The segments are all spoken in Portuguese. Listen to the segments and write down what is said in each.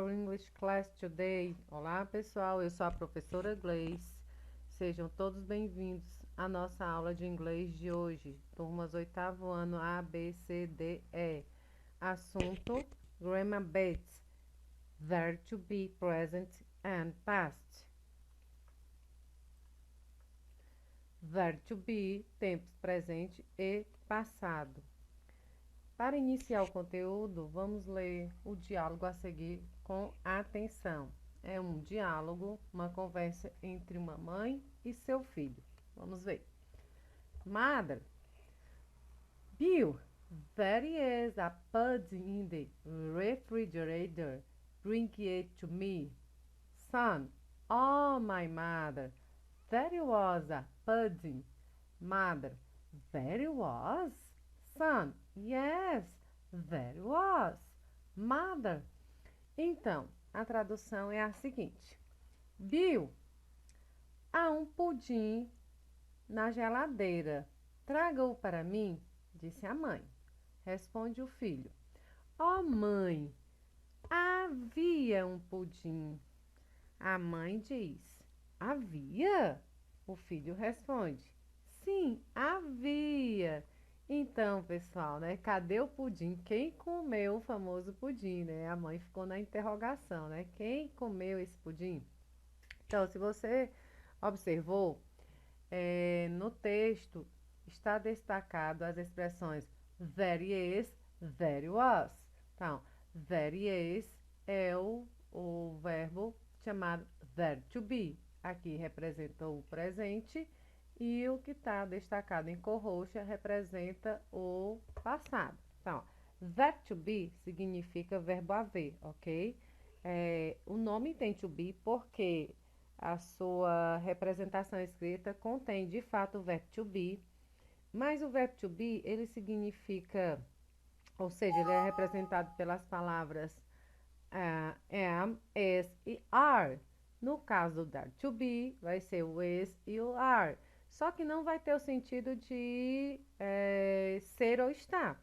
our English class today. Olá, pessoal, eu sou a professora Gleice. Sejam todos bem-vindos à nossa aula de inglês de hoje, turmas 8º ano A, B, C, D, E. Assunto: Grammar Bits, Verb to be, present and past. Verb to be, tempos presente e passado. Para iniciar o conteúdo, vamos ler o diálogo a seguir com atenção. É um diálogo, uma conversa entre uma mãe e seu filho. Vamos ver. Mother, Bill, there is a pudding in the refrigerator. Bring it to me. Son, oh my mother, there was a pudding. Mother, there was? Son, yes, there was. Mother. Então, a tradução é a seguinte. Bill, há um pudim na geladeira. Traga-o para mim, disse a mãe. Responde o filho. Oh, mãe, havia um pudim. A mãe diz. Havia? O filho responde. Sim, havia. Então, pessoal, né? Cadê o pudim? Quem comeu o famoso pudim, né? A mãe ficou na interrogação, né? Quem comeu esse pudim? Então, se você observou, no texto está destacado as expressões there is, there was. Então, there is é o verbo chamado there to be. Aqui representa o presente e o que está destacado em cor roxa representa o passado. Então, that to be significa verbo haver, ok? O nome tem to be porque a sua representação escrita contém de fato o verbo to be, mas o verbo to be ele significa, ou seja, ele é representado pelas palavras am, is e are. No caso do dar to be, vai ser o is e o are. Só que não vai ter o sentido de ser ou estar.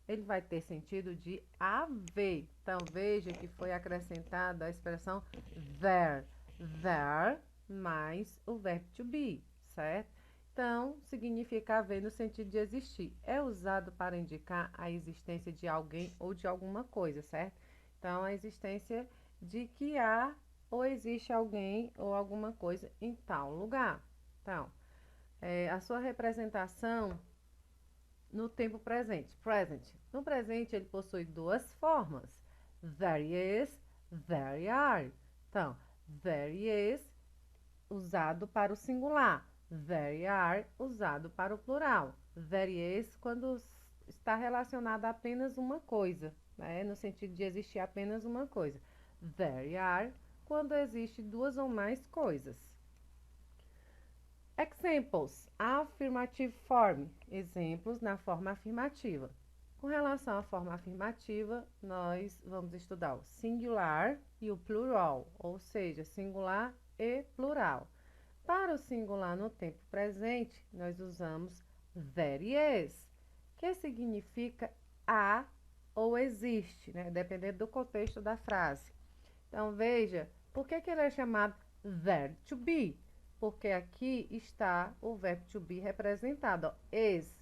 Ele vai ter sentido de haver. Então, veja que foi acrescentada a expressão there. There mais o verbo to be, certo? Então, significa haver no sentido de existir. É usado para indicar a existência de alguém ou de alguma coisa, certo? Então, a existência de que há ou existe alguém ou alguma coisa em tal lugar. Então, a sua representação no tempo presente. Present. No presente, ele possui duas formas. There is, there are. Então, there is usado para o singular. There are usado para o plural. There is quando está relacionado a apenas uma coisa, né? No sentido de existir apenas uma coisa. There are quando existe duas ou mais coisas. Examples, affirmative form, exemplos na forma afirmativa. Com relação à forma afirmativa, nós vamos estudar o singular e o plural, ou seja, singular e plural. Para o singular no tempo presente, nós usamos there is, que significa há ou existe, né? Dependendo do contexto da frase. Então, veja, por que ele é chamado there to be? Porque aqui está o verbo to be representado. Is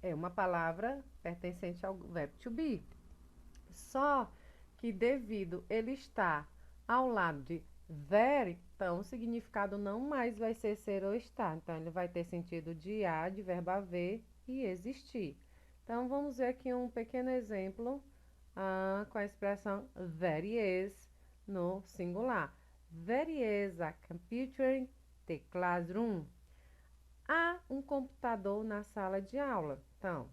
é uma palavra pertencente ao verbo to be. Só que devido ele estar ao lado de there, então o significado não mais vai ser ou estar. Então, ele vai ter sentido de há, de verbo haver e existir. Então, vamos ver aqui um pequeno exemplo com a expressão there is no singular. There is a computer in the classroom. Há um computador na sala de aula. Então,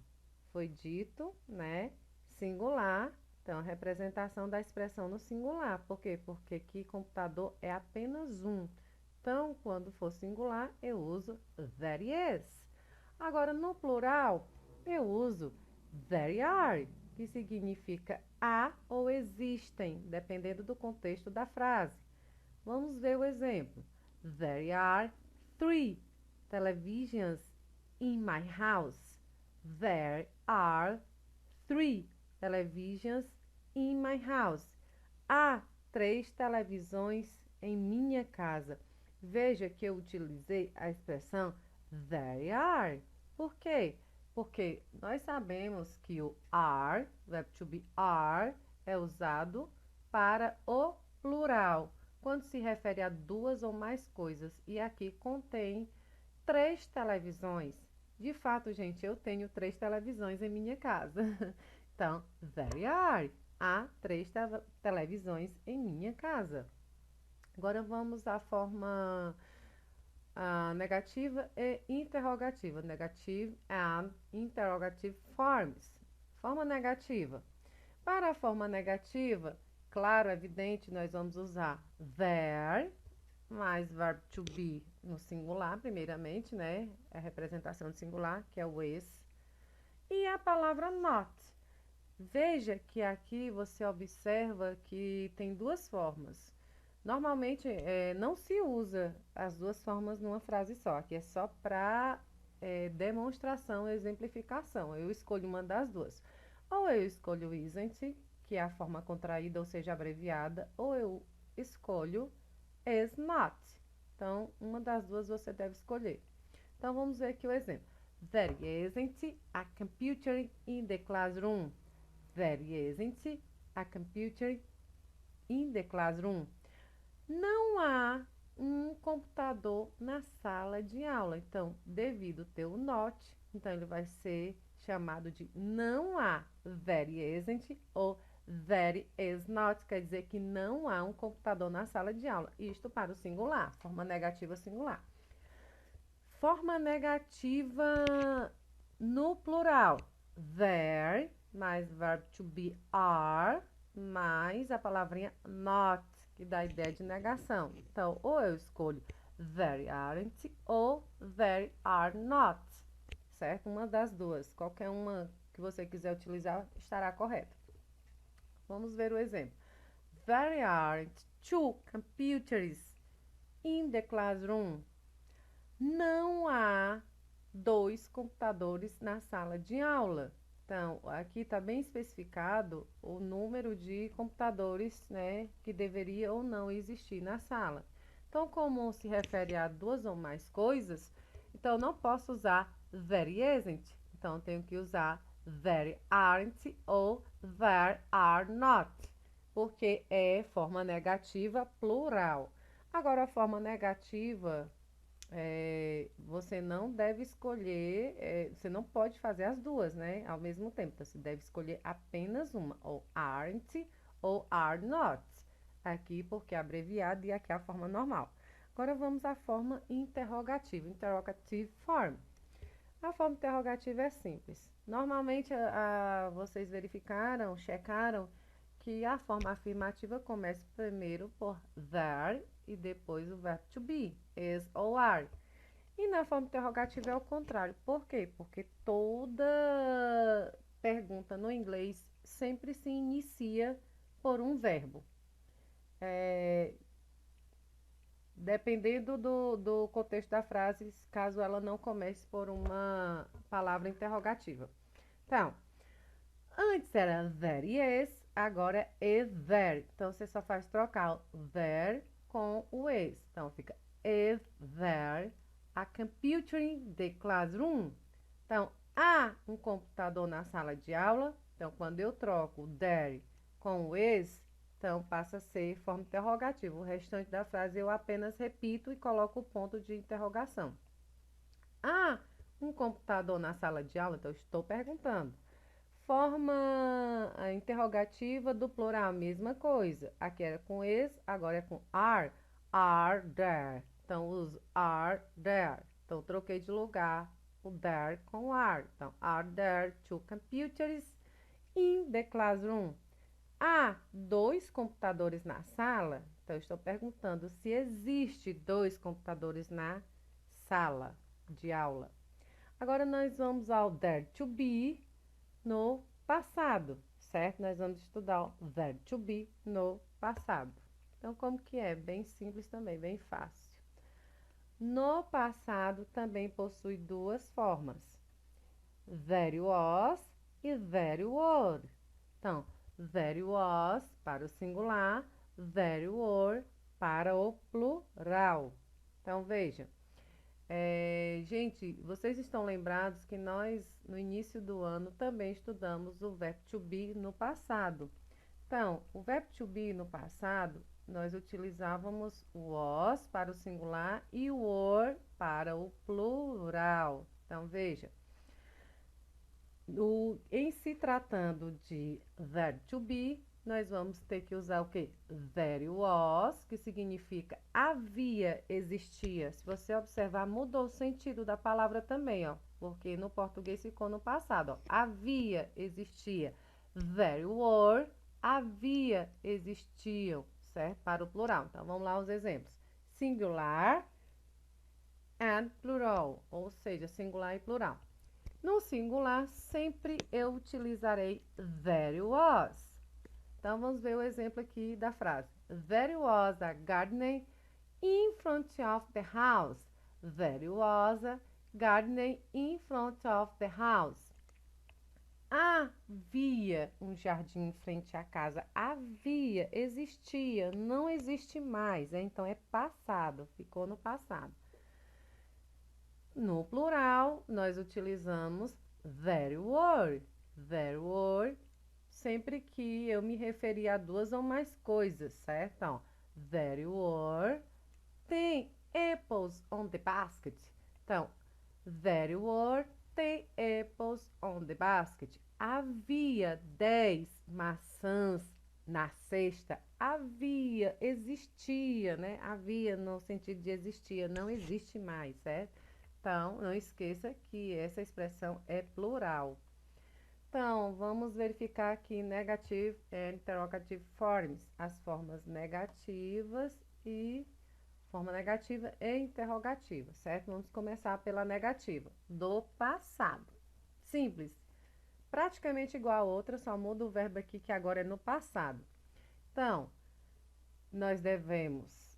foi dito, né? Singular. Então, representação da expressão no singular. Por quê? Porque aqui computador é apenas um. Então, quando for singular, eu uso there is. Agora, no plural, eu uso there are, que significa há ou existem, dependendo do contexto da frase. Vamos ver o exemplo. There are 3 televisions in my house. There are 3 televisions in my house. há 3 televisões em minha casa. Veja que eu utilizei a expressão there are. Por quê? Porque nós sabemos que o are, verbo to be are, é usado para o plural, quando se refere a 2 ou mais coisas. E aqui contém 3 televisões. De fato, gente, eu tenho 3 televisões em minha casa. Então, there are. Há 3 televisões em minha casa. Agora vamos à forma negativa e interrogativa. Negative and interrogative forms. Forma negativa. Para a forma negativa, claro, evidente, nós vamos usar there, mais verbo to be no singular, primeiramente, né? É a representação de singular, que é o is. E a palavra not. Veja que aqui você observa que tem 2 formas. Normalmente, não se usa as 2 formas numa frase só. Aqui é só para demonstração, exemplificação. Eu escolho uma das 2. Ou eu escolho isn't, que é a forma contraída, ou seja, abreviada, ou eu escolho is not. Então, uma das 2 você deve escolher. Então, vamos ver aqui o exemplo. There isn't a computer in the classroom. There isn't a computer in the classroom. Não há um computador na sala de aula. Então, devido ter o not, então ele vai ser chamado de não há. There isn't ou there is not, quer dizer que não há um computador na sala de aula. Isto para o singular, forma negativa singular. Forma negativa no plural. There, mais verbo to be are, mais a palavrinha not, que dá a ideia de negação. Então, ou eu escolho there aren't ou there are not, certo? Uma das 2. Qualquer uma que você quiser utilizar estará correta. Vamos ver o exemplo. There aren't 2 computers in the classroom. Não há 2 computadores na sala de aula. Então, aqui está bem especificado o número de computadores, né, que deveria ou não existir na sala. Então, como se refere a 2 ou mais coisas, então eu não posso usar there isn't. Então, eu tenho que usar there aren't ou there are not, porque é forma negativa plural. Agora, a forma negativa você não deve escolher, você não pode fazer as 2, né, ao mesmo tempo. Então, você deve escolher apenas uma, ou aren't ou are not, aqui porque é abreviado e aqui é a forma normal. Agora vamos à forma interrogativa, interrogative form. A forma interrogativa é simples. Normalmente vocês verificaram, checaram que a forma afirmativa começa primeiro por there e depois o verbo to be, is ou are. E na forma interrogativa é o contrário. Por quê? Porque toda pergunta no inglês sempre se inicia por um verbo. Dependendo do contexto da frase, caso ela não comece por uma palavra interrogativa. Então, antes era there is, agora é is there. Então, você só faz trocar o there com o is. Então, fica is there a computer in the classroom? Então, há um computador na sala de aula? Então, quando eu troco o there com o is, então passa a ser forma interrogativa. O restante da frase eu apenas repito e coloco o ponto de interrogação. Há um computador na sala de aula? Então, eu estou perguntando. Forma interrogativa do plural, mesma coisa. Aqui era com is, agora é com are. Are there. Então, uso are there. Então, troquei de lugar o there com are. Então, are there 2 computers in the classroom? Há 2 computadores na sala? Então, eu estou perguntando se existe 2 computadores na sala de aula. Agora, nós vamos ao there to be no passado, certo? Nós vamos estudar o verbo to be no passado. Então, como que é? Bem simples também, bem fácil. No passado também possui 2 formas. There was e there were. Então, There was para o singular, there were para o plural. Então, veja. Gente, vocês estão lembrados que nós, no início do ano, também estudamos o verbo to be no passado. Então, o verbo to be no passado, nós utilizávamos o was para o singular e o were para o plural. Então, veja, em se tratando de verbo to be, nós vamos ter que usar o quê? There was, que significa havia, existia. Se você observar, mudou o sentido da palavra também, ó, porque no português ficou no passado, ó. Havia, existia. There were, havia, existiam, certo? Para o plural. Então, vamos lá os exemplos. Singular and plural, ou seja, singular e plural. No singular, sempre eu utilizarei there was. Então, vamos ver o exemplo aqui da frase. There was a gardener in front of the house. There was a gardener in front of the house. Havia um jardim em frente à casa. Havia, existia, não existe mais. Então, é passado, ficou no passado. No plural, nós utilizamos there were. There were, sempre que eu me referir a duas ou mais coisas, certo? Então, there were 10 apples on the basket. Então, there were 10 apples on the basket. Havia 10 maçãs na cesta. Havia, existia, né? Havia no sentido de existia, não existe mais, certo? Então, não esqueça que essa expressão é plural. Então, vamos verificar aqui negative and interrogative forms, as formas negativas e forma negativa e interrogativa, certo? Vamos começar pela negativa, do passado. Simples, praticamente igual a outra, só muda o verbo aqui que agora é no passado. Então, nós devemos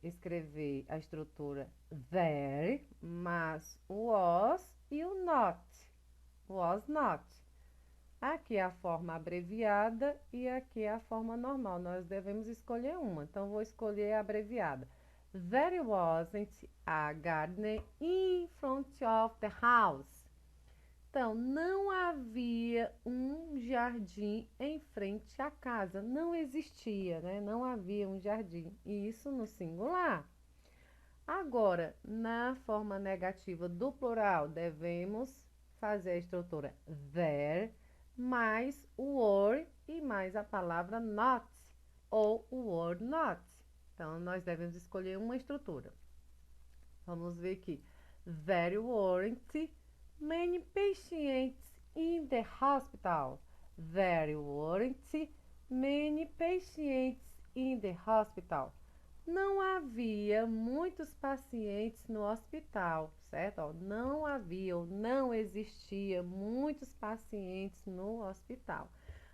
escrever a estrutura there, mas o was e o not. Was not. Aqui é a forma abreviada e aqui é a forma normal. Nós devemos escolher uma. Então, vou escolher a abreviada. There wasn't a gardener in front of the house. Então, não havia um jardim em frente à casa. Não existia, né? Não havia um jardim. E isso no singular. Agora, na forma negativa do plural, devemos fazer a estrutura there, mais o were e mais a palavra not, ou o were not. Então, nós devemos escolher uma estrutura. Vamos ver aqui. There weren't many patients in the hospital. There weren't many patients in the hospital. Não havia muitos pacientes no hospital, certo? Não havia ou não existia muitos pacientes no hospital.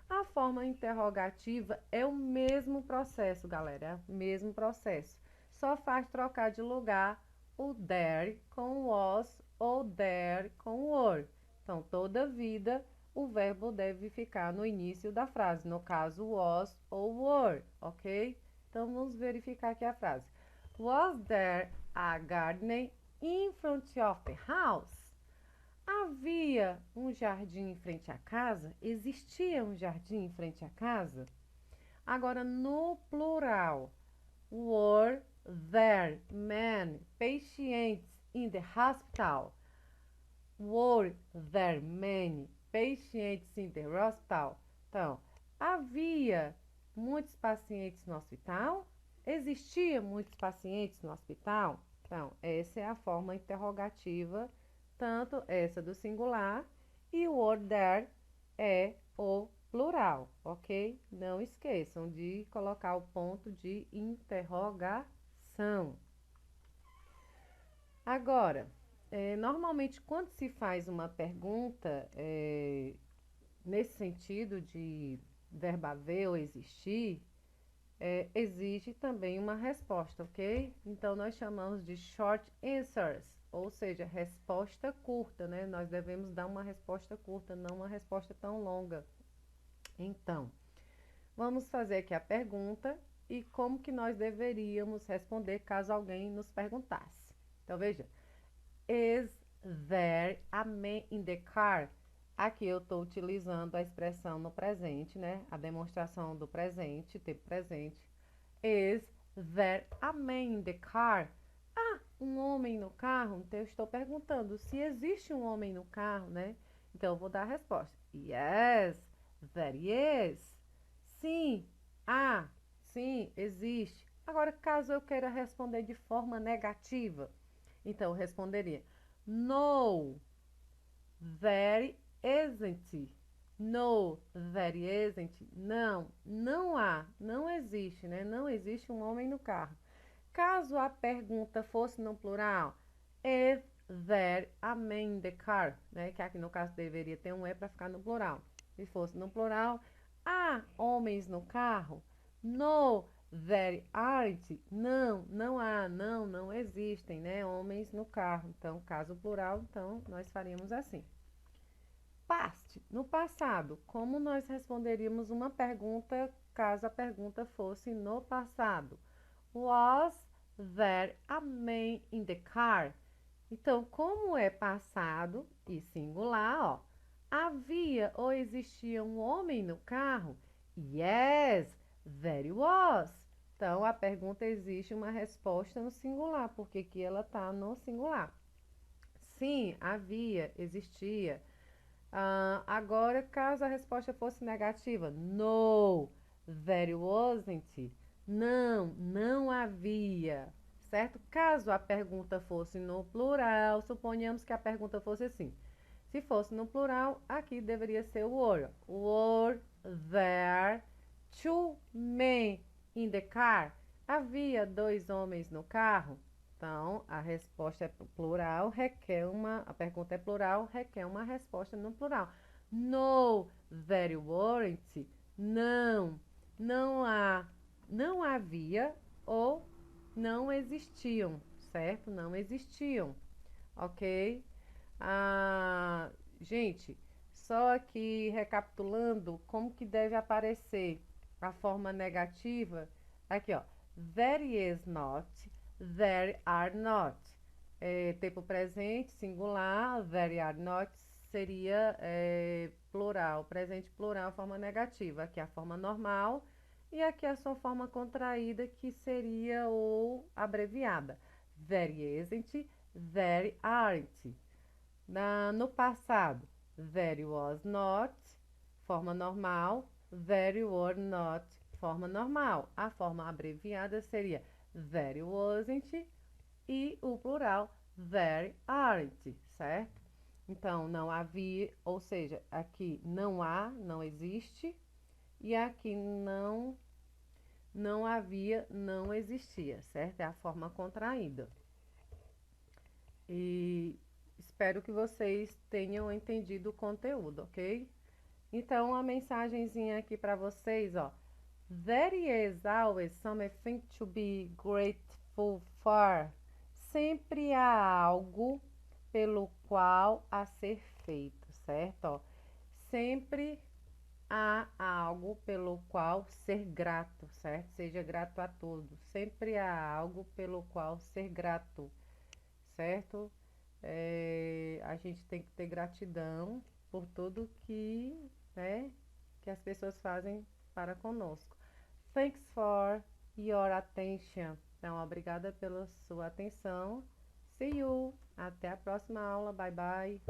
A forma interrogativa é o mesmo processo, galera, mesmo processo. Só faz trocar de lugar o there com was ou there com were. Então, toda vida, o verbo deve ficar no início da frase, no caso, was ou were, ok? Então, vamos verificar aqui a frase. Was there a gardener in front of the house? Havia um jardim em frente à casa? Existia um jardim em frente à casa? Agora, no plural, were there many patients in the hospital? Were there many patients in the hospital? Então, havia muitos pacientes no hospital? Existia muitos pacientes no hospital? Então, essa é a forma interrogativa, tanto essa do singular e o were there é o plural, ok? Não esqueçam de colocar o ponto de interrogação. Agora, normalmente quando se faz uma pergunta nesse sentido de verbo haver ou existir, exige também uma resposta, ok? Então, nós chamamos de short answers, ou seja, resposta curta, né? Nós devemos dar uma resposta curta, não uma resposta tão longa. Então, vamos fazer aqui a pergunta e como que nós deveríamos responder caso alguém nos perguntasse. Então, veja. Is there a man in the car? Aqui eu estou utilizando a expressão no presente, né? A demonstração do presente, tempo presente. Is there a man in the car? Ah, um homem no carro? Então, eu estou perguntando se existe um homem no carro, né? Então, eu vou dar a resposta. Yes, there is. Sim, sim, existe. Agora, caso eu queira responder de forma negativa, então eu responderia no, there isn't. No, there isn't. Não, não há, não existe, né? Não existe um homem no carro. Caso a pergunta fosse no plural, is there a man in the car? Né? Que aqui no caso deveria ter um E para ficar no plural. Se fosse no plural, há homens no carro? No, there aren't. Não, não há, não existem, né? Homens no carro. Então, caso plural, então nós faríamos assim. Past, no passado, como nós responderíamos uma pergunta caso a pergunta fosse no passado? Was there a man in the car? Então, como é passado e singular, ó, havia ou existia um homem no carro? Yes, there was. Então, a pergunta existe uma resposta no singular, porque aqui ela está no singular. Sim, havia, existia. Agora, caso a resposta fosse negativa, no, there wasn't. Não, não havia, certo? Caso a pergunta fosse no plural, suponhamos que a pergunta fosse assim. Se fosse no plural, aqui deveria ser o were. Were there two men in the car? Havia dois homens no carro? Então, a resposta é plural, a pergunta é plural, requer uma resposta no plural. No, there weren't. Não, não havia ou não existiam, certo? Não existiam, ok? Gente, só aqui recapitulando como que deve aparecer a forma negativa. Aqui, ó, there is not, there are not. Tempo presente, singular, there are not seria plural, presente plural, forma negativa. Aqui a forma normal e aqui a sua forma contraída, que seria ou abreviada. There isn't, there aren't. No passado, there was not, forma normal, there were not, forma normal. A forma abreviada seria there wasn't e o plural there aren't, certo? Então, não havia, ou seja, aqui não há, não existe, e aqui não havia, não existia, certo? É a forma contraída. E espero que vocês tenham entendido o conteúdo, ok? Então, a mensagenzinha aqui para vocês, ó. There is always something to be grateful for. Sempre há algo pelo qual a ser feito, certo? Ó, sempre há algo pelo qual ser grato, certo? Seja grato a tudo. Sempre há algo pelo qual ser grato, certo? A gente tem que ter gratidão por tudo que, né, que as pessoas fazem para conosco. Thanks for your attention. Então, obrigada pela sua atenção. See you. Até a próxima aula. Bye, bye.